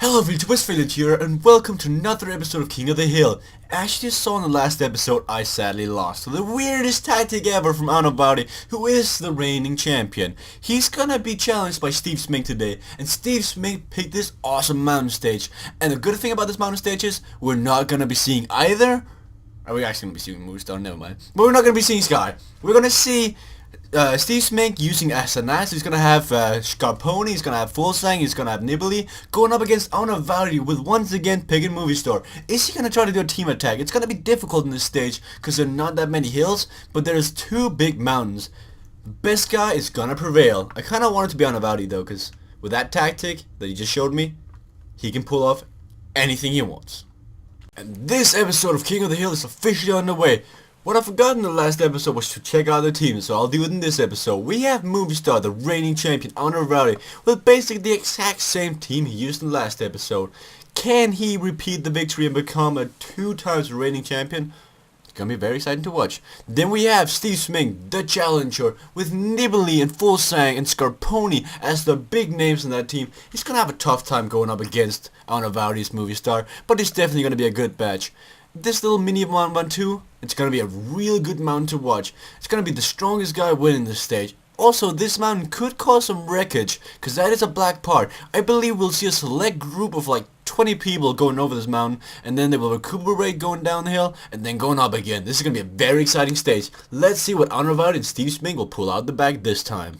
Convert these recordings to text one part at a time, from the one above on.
Hello VTubers, Village here, and welcome to another episode of King of the Hill. As you saw in the last episode, I sadly lost to the weirdest tactic ever from OwnerWouty, who is the reigning champion. He's gonna be challenged by Stevesmink today, and Stevesmink picked this awesome mountain stage. And the good thing about this mountain stage is, we're not gonna be seeing either... Are we actually gonna be seeing Moonstar? Never mind. But we're not gonna be seeing Sky. We're gonna see... Stevesmink using SNS, he's gonna have Scarponi, he's gonna have Fullsang, he's gonna have Nibbly, going up against OwnerWouty with once again picking Movie Star. Is he gonna try to do a team attack? It's gonna be difficult in this stage because there are not that many hills, but there's two big mountains. Best guy is gonna prevail. I kinda want it to be OwnerWouty though, because with that tactic that he just showed me, he can pull off anything he wants. And this episode of King of the Hill is officially underway. What I forgot in the last episode was to check out the team, so I'll do it in this episode. We have Movie Star, the reigning champion, OwnerWouty, with basically the exact same team he used in the last episode. Can he repeat the victory and become a 2 times reigning champion? It's gonna be very exciting to watch. Then we have Stevesmink, the challenger, with Nibbly and Fullsang and Scarponi as the big names in that team. He's gonna have a tough time going up against OwnerWouty's Movie Star, but it's definitely gonna be a good match. This little mini 1-1-2, it's gonna be a really good mountain to watch. It's gonna be the strongest guy winning this stage. Also, this mountain could cause some wreckage, because that is a black part. I believe we'll see a select group of like 20 people going over this mountain, and then they will recuperate going down the hill, and then going up again. This is gonna be a very exciting stage. Let's see what OwnerWouty and Stevesmink will pull out the bag this time.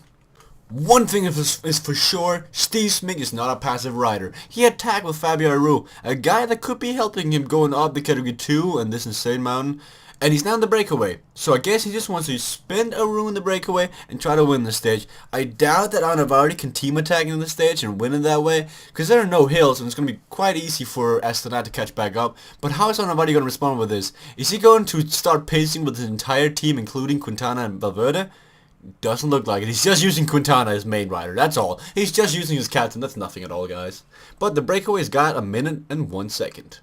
One thing is for sure, Stevesmink is not a passive rider. He attacked with Fabio Aru, a guy that could be helping him going up the category 2 and this insane mountain, and he's now in the breakaway. So I guess he just wants to spend Aru in the breakaway and try to win the stage. I doubt that OwnerWouty can team attack in the stage and win it that way, because there are no hills and it's going to be quite easy for Astonat to catch back up. But how is OwnerWouty going to respond with this? Is he going to start pacing with his entire team, including Quintana and Valverde? Doesn't look like it. He's just using Quintana as main rider, that's all. He's just using his captain, that's nothing at all, guys. But the breakaway's got 1 minute and 1 second.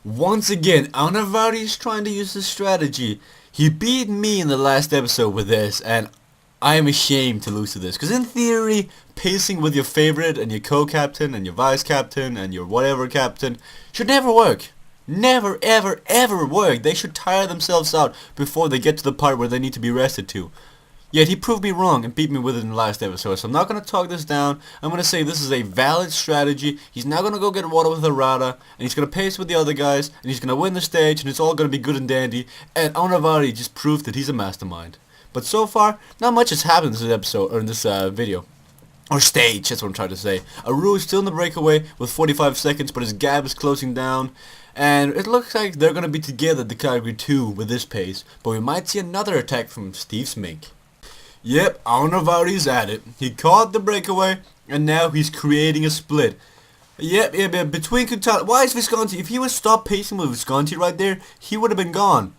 Once again, OwnerWouty is trying to use this strategy. He beat me in the last episode with this, and I am ashamed to lose to this. Because in theory, pacing with your favorite and your co-captain and your vice-captain and your whatever captain should never work. Never, ever, ever work. They should tire themselves out before they get to the part where they need to be rested to. Yet he proved me wrong and beat me with it in the last episode, so I'm not going to talk this down. I'm going to say this is a valid strategy. He's now going to go get water with Harada, and he's going to pace with the other guys, and he's going to win the stage, and it's all going to be good and dandy, and OwnerWouty just proved that he's a mastermind. But so far, not much has happened in this episode, or in this video. Or stage, that's what I'm trying to say. Aru is still in the breakaway with 45 seconds, but his gap is closing down. And it looks like they're going to be together at the category 2 with this pace, but we might see another attack from Stevesmink. Yep, OwnerWouty's at it. He caught the breakaway, and now he's creating a split. Yep, between Quintana... Why is Visconti... If he would stop pacing with Visconti right there, he would have been gone.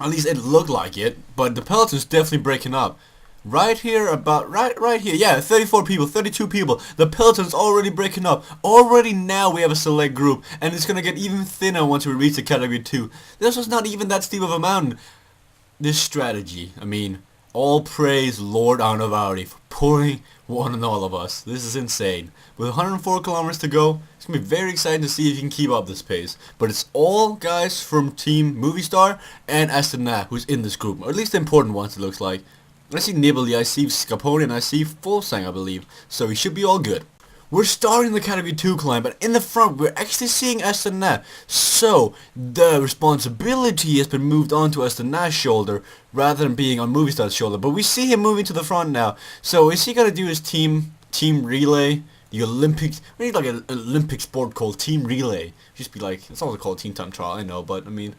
At least it looked like it, but the peloton's definitely breaking up. Right here, right here, yeah, 34 people, 32 people. The peloton's already breaking up. Already now we have a select group, and it's gonna get even thinner once we reach the category 2. This was not even that steep of a mountain. This strategy, I mean... All praise Lord OwnerWouty for pulling one and all of us. This is insane. With 104 kilometers to go, it's going to be very exciting to see if you can keep up this pace. But it's all guys from Team Movie Star and Astonat who's in this group. Or at least the important ones, it looks like. I see Nibbly, I see Scarponi, and I see Fullsang, I believe. So we should be all good. We're starting the category 2 climb, but in the front we're actually seeing Astonat. So the responsibility has been moved onto Astonat's shoulder rather than being on Movie Star's shoulder. But we see him moving to the front now. So is he gonna do his team relay? The Olympics. We need like an Olympic sport called team relay. Just be like, it's also called team time trial, I know, but I mean,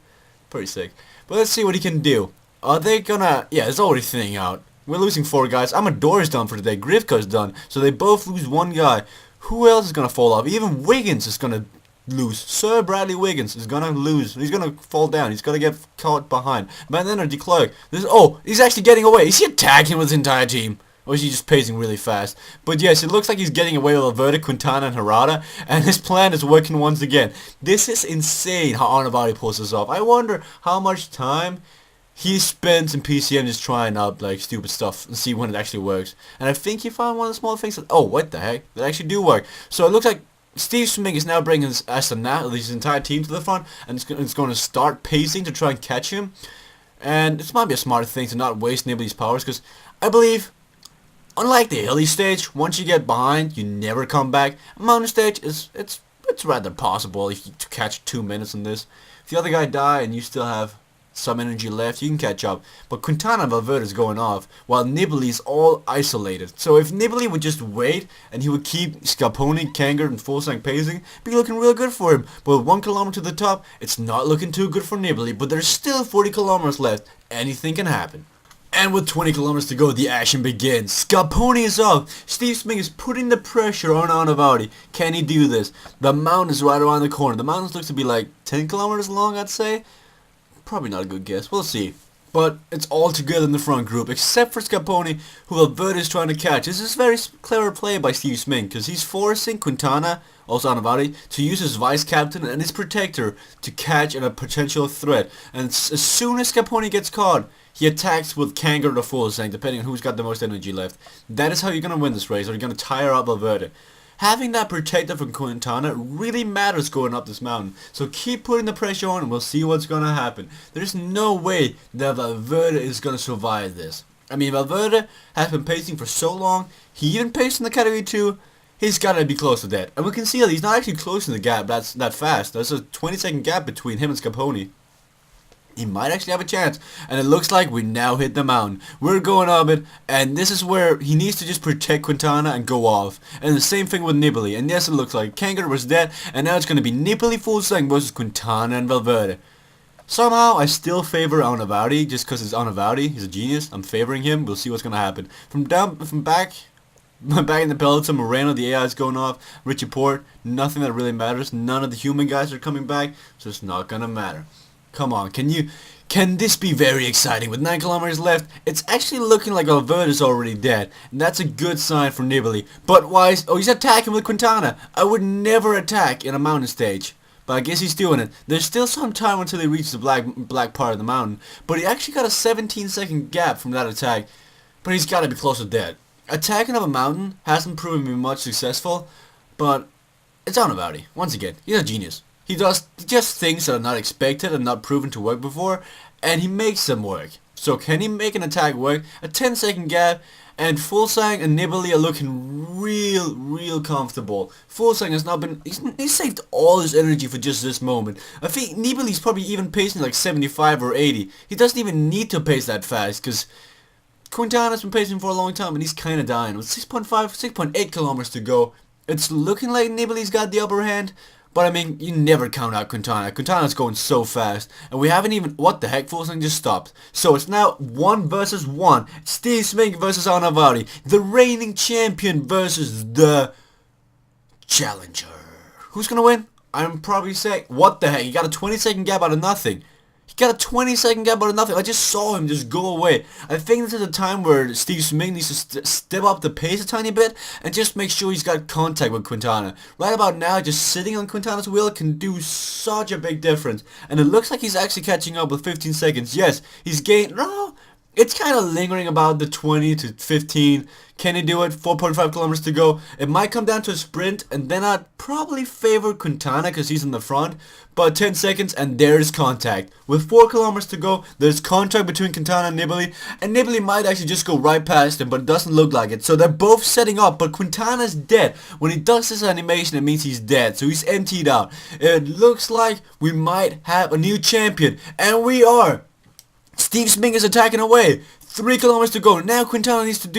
pretty sick. But let's see what he can do. Are they gonna? Yeah, it's already thinning out. We're losing 4 guys. Amador's done for today. Grivka's done. So they both lose 1 guy. Who else is going to fall off? Even Wiggins is going to lose. Sir Bradley Wiggins is going to lose. He's going to fall down. He's going to get caught behind. But then De Klerk. Oh, he's actually getting away. Is he attacking with his entire team? Or is he just pacing really fast? But yes, it looks like he's getting away with Valverde, Quintana, and Harada. And his plan is working once again. This is insane how OwnerWouty pulls this off. I wonder how much time he spends in PCM just trying out like stupid stuff and see when it actually works. And I think he found one of the small things that, oh, what the heck, that actually do work. So it looks like Stevesmink is now bringing his entire team to the front, and it's going to start pacing to try and catch him. And this might be a smart thing to not waste Nibley's powers, because I believe, unlike the hilly stage, once you get behind, you never come back. Mountain stage it's rather possible if you to catch 2 minutes in this. If the other guy die and you still have some energy left, you can catch up. But Quintana and Valverde is going off, while Nibali is all isolated. So if Nibali would just wait, and he would keep Scarponi, Kanger, and Fuglsang pacing, it'd be looking real good for him. But with 1 kilometer to the top, it's not looking too good for Nibali. But there's still 40 kilometers left. Anything can happen. And with 20 kilometers to go, the action begins. Scarponi is off. Stevesmink is putting the pressure on OwnerWouty. Can he do this? The mountain is right around the corner. The mountain looks to be like 10 kilometers long, I'd say. Probably not a good guess. We'll see. But it's all together in the front group, except for Scarponi, who Valverde is trying to catch. This is very clever play by Stevesmink, because he's forcing Quintana, also OwnerWouty, to use his vice captain and his protector to catch a potential threat. And as soon as Scarponi gets caught, he attacks with Kanger or Fuglsang, depending on who's got the most energy left. That is how you're going to win this race, or you're going to tire out Valverde. Having that protector from Quintana really matters going up this mountain. So keep putting the pressure on and we'll see what's going to happen. There's no way that Valverde is going to survive this. I mean, Valverde has been pacing for so long. He even paced in the Category 2. He's got to be close to that. And we can see that he's not actually closing the gap that fast. There's a 20-second gap between him and Scarponi. He might actually have a chance, and it looks like we now hit the mountain. We're going up it, and this is where he needs to just protect Quintana and go off. And the same thing with Nibali, and yes, it looks like Kanger was dead, and now it's going to be Nibali Fuglsang versus Quintana and Valverde. Somehow, I still favor OwnerWouty, just because it's OwnerWouty. He's a genius. I'm favoring him. We'll see what's going to happen. From back in the peloton, Moreno, the AI is going off. Richie Port, nothing that really matters. None of the human guys are coming back, so it's not going to matter. Come on, can this be very exciting? With 9 kilometers left, it's actually looking like Valverde is already dead. And that's a good sign for Nibali. But why he's attacking with Quintana. I would never attack in a mountain stage. But I guess he's doing it. There's still some time until he reaches the black part of the mountain. But he actually got a 17-second gap from that attack. But he's got to be close to dead. Attacking up a mountain hasn't proven to be much successful. But it's OwnerWouty. Once again, he's a genius. He does just things that are not expected and not proven to work before, and he makes them work. So can he make an attack work? A 10-second gap, and Fuglsang and Nibali are looking real comfortable. Fuglsang has not been... He's saved all his energy for just this moment. I think Nibali's probably even pacing like 75 or 80. He doesn't even need to pace that fast, because Quintana's been pacing for a long time, and he's kind of dying. With 6.8 kilometers to go, it's looking like Nibali's got the upper hand. But I mean, you never count out Quintana. Quintana's going so fast. And we haven't even... What the heck? Fuglsang just stopped. So it's now 1 versus 1. Stevesmink versus OwnerWouty. The reigning champion versus the challenger. Who's going to win? I'm probably saying... What the heck? He got a 20-second gap out of nothing. He got a 20-second gap out of nothing. I just saw him just go away. I think this is a time where Stevesmink needs to step up the pace a tiny bit and just make sure he's got contact with Quintana. Right about now, just sitting on Quintana's wheel can do such a big difference. And it looks like he's actually catching up with 15 seconds. Yes, he's gained... No, it's kind of lingering about the 20 to 15. Can he do it? 4.5 kilometers to go. It might come down to a sprint, and then I'd probably favor Quintana because he's in the front. But 10 seconds, and there's contact. With 4 kilometers to go, there's contact between Quintana and Nibali might actually just go right past him, but it doesn't look like it. So they're both setting up, but Quintana's dead. When he does this animation, it means he's dead, so he's emptied out. It looks like we might have a new champion, and we are. Stevesmink is attacking away. 3 kilometers to go. Now Quintana needs to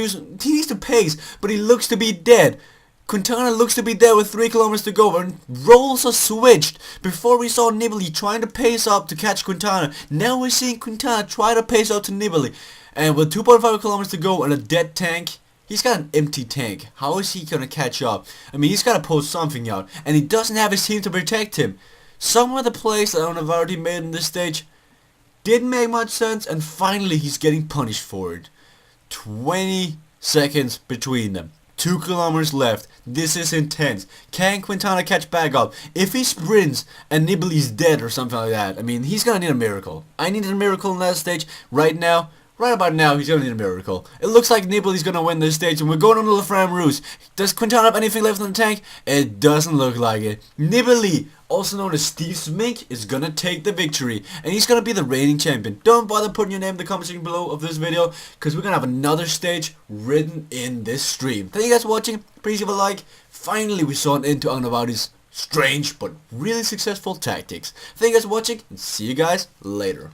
he needs to pace, but he looks to be dead. Quintana looks to be dead with 3 kilometers to go, and roles are switched. Before we saw Nibali trying to pace up to catch Quintana. Now we're seeing Quintana try to pace up to Nibali. And with 2.5 kilometers to go and a dead tank, he's got an empty tank. How is he going to catch up? I mean, he's got to pull something out, and he doesn't have his team to protect him. Some of the plays that OwnerWouty made in this stage didn't make much sense, and finally he's getting punished for it. 20 seconds between them. 2 kilometers left. This is intense. Can Quintana catch back up? If he sprints and Nibali's dead or something like that, I mean, he's gonna need a miracle. I needed a miracle in that stage. Right now, Right about now, he's gonna need a miracle. It looks like Nibali's gonna win this stage, and we're going on to the Fram Rouge. Does Quintana have anything left in the tank? It doesn't look like it. Nibali, also known as Stevesmink, is gonna take the victory, and he's gonna be the reigning champion. Don't bother putting your name in the comment section below of this video, because we're gonna have another stage written in this stream. Thank you guys for watching. Please give a like. Finally, we saw an end to OwnerWouty's strange but really successful tactics. Thank you guys for watching, and see you guys later.